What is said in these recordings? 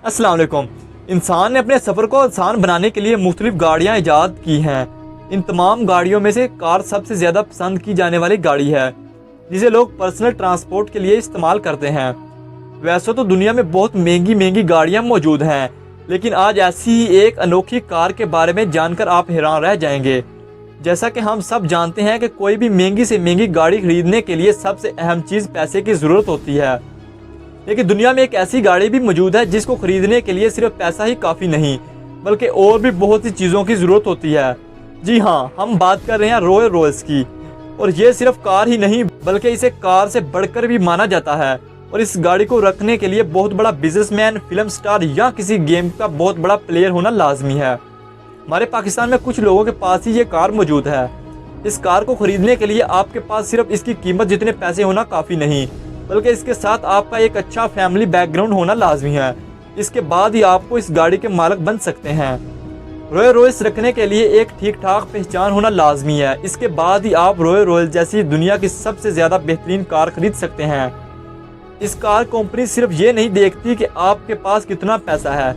अस्सलाम वालेकुम। इंसान ने अपने सफ़र को आसान बनाने के लिए मुख्तलिफ गाड़ियाँ ईजाद की हैं। इन तमाम गाड़ियों में से कार सबसे ज़्यादा पसंद की जाने वाली गाड़ी है, जिसे लोग पर्सनल ट्रांसपोर्ट के लिए इस्तेमाल करते हैं। वैसे तो दुनिया में बहुत महंगी महंगी गाड़ियाँ मौजूद हैं, लेकिन आज ऐसी ही एक अनोखी कार के बारे में जानकर आप हैरान रह जाएंगे। जैसा कि हम सब जानते हैं कि कोई भी महंगी से महंगी गाड़ी खरीदने के लिए सबसे अहम चीज़ पैसे की ज़रूरत होती है, लेकिन दुनिया में एक ऐसी गाड़ी भी मौजूद है जिसको खरीदने के लिए सिर्फ पैसा ही काफ़ी नहीं, बल्कि और भी बहुत सी चीज़ों की ज़रूरत होती है। जी हाँ, हम बात कर रहे हैं रॉयल रॉयल्स की। और ये सिर्फ कार ही नहीं, बल्कि इसे कार से बढ़कर भी माना जाता है। और इस गाड़ी को रखने के लिए बहुत बड़ा बिजनेसमैन, फिल्म स्टार या किसी गेम का बहुत बड़ा प्लेयर होना लाजमी है। हमारे पाकिस्तान में कुछ लोगों के पास ही ये कार मौजूद है। इस कार को खरीदने के लिए आपके पास सिर्फ इसकी कीमत जितने पैसे होना काफ़ी नहीं, बल्कि इसके साथ आपका एक अच्छा फैमिली बैकग्राउंड होना लाजमी है। इसके बाद ही आपको इस गाड़ी के मालिक बन सकते हैं। रॉयल रॉयल्स रखने के लिए एक ठीक ठाक पहचान होना लाजमी है। इसके बाद ही आप रॉयल रॉयल जैसी दुनिया की सबसे ज़्यादा बेहतरीन कार खरीद सकते हैं। इस कार कंपनी सिर्फ ये नहीं देखती कि आपके पास कितना पैसा है,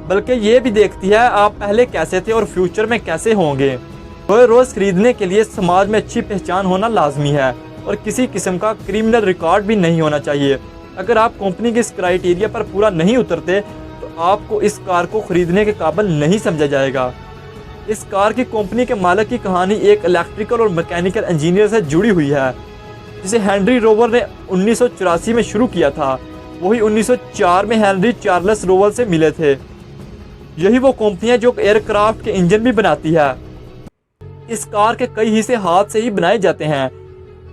बल्कि ये भी देखती है आप पहले कैसे थे और फ्यूचर में कैसे होंगे। रॉयल रॉयल्स खरीदने के लिए समाज में अच्छी पहचान होना लाजमी है और किसी किस्म का क्रिमिनल रिकॉर्ड भी नहीं होना चाहिए। अगर आप कंपनी के इस क्राइटेरिया पर पूरा नहीं उतरते तो आपको इस कार को खरीदने के काबिल नहीं समझा जाएगा। इस कार की कंपनी के मालिक की कहानी एक इलेक्ट्रिकल और मैकेनिकल इंजीनियर से जुड़ी हुई है, जिसे हेनरी रोवर ने 1984 में शुरू किया था। वही 1904 में हेनरी चार्ल्स रोवर से मिले थे। यही वो कंपनी है जो एयरक्राफ्ट के इंजन भी बनाती है। इस कार के कई हिस्से हाथ से ही बनाए जाते हैं।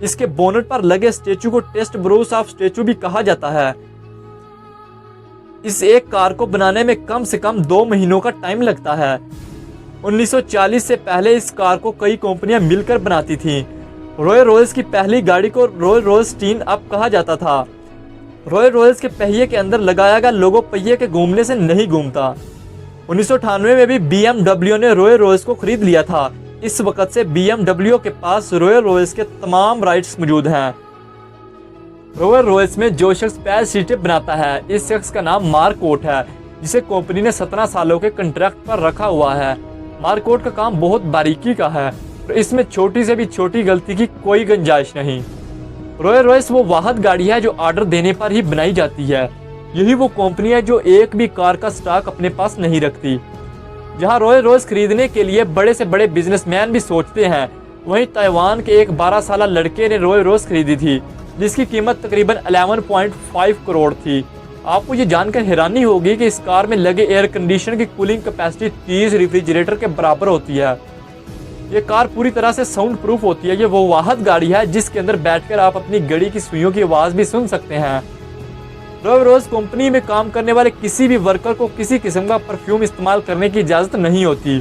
इसके बोनट पर लगे स्टेचू को टेस्ट ब्रूस ऑफ स्टेचू भी कहा जाता है। इस एक कार को बनाने में कम से कम 2 महीनों का टाइम लगता है। 1940 से पहले इस कार को कई कंपनियां मिलकर बनाती थीं। रॉयल रॉयल्स की पहली गाड़ी को रॉयल रॉयल्स टीन अप कहा जाता था। रॉयल रॉयल्स के पहिए के अंदर लगाया गया लोगो पहिए के घूमने से नहीं घूमता। 1998 में भी BMW ने रॉयल रॉयल्स को खरीद लिया था। इस वक्त से BMW के पास रॉयल रॉयल्स के तमाम राइट्स मौजूद हैं। रॉयल रॉयल्स में जो शख्स पैर सीटें बनाता है, इस शख्स का नाम मार्क ओट है, जिसे कंपनी ने 17 सालों के कॉन्ट्रैक्ट पर रखा हुआ है। मार्क ओट का काम बहुत बारीकी का है और इसमें छोटी से भी छोटी गलती की कोई गुंजाइश नहीं। रॉयल रॉयल्स वो वाहद गाड़ी है जो ऑर्डर देने पर ही बनाई जाती है। यही वो कंपनी है जो एक भी कार का स्टॉक अपने पास नहीं रखती। जहां रॉयल रॉयल्स खरीदने के लिए बड़े से बड़े बिजनेसमैन भी सोचते हैं, वहीं ताइवान के एक 12 साल लड़के ने रॉयल रॉयल्स खरीदी थी, जिसकी कीमत तकरीबन 11.5 करोड़ थी। आपको ये जानकर हैरानी होगी कि इस कार में लगे एयर कंडीशनर की कूलिंग कैपेसिटी 30 रेफ्रिजरेटर के बराबर होती है। ये कार पूरी तरह से साउंड प्रूफ होती है। ये वो वाहद गाड़ी है जिसके अंदर बैठकर आप अपनी घड़ी की सुइयों की आवाज़ भी सुन सकते हैं। रॉयल रॉयल्स कंपनी में काम करने वाले किसी भी वर्कर को किसी किस्म का परफ्यूम इस्तेमाल करने की इजाज़त नहीं होती।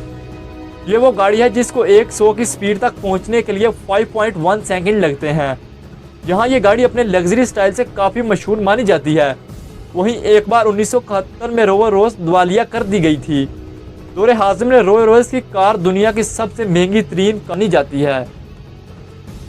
ये वो गाड़ी है जिसको 100 की स्पीड तक पहुंचने के लिए 5.1 सेकंड लगते हैं। यहाँ ये गाड़ी अपने लग्जरी स्टाइल से काफ़ी मशहूर मानी जाती है। वहीं एक बार 1971 में रॉयल रॉयल्स दिवालिया कर दी गई थी। दौरे हाजिम ने रॉयल रॉयल्स की कार दुनिया की सबसे महंगी तरीन मानी जाती है।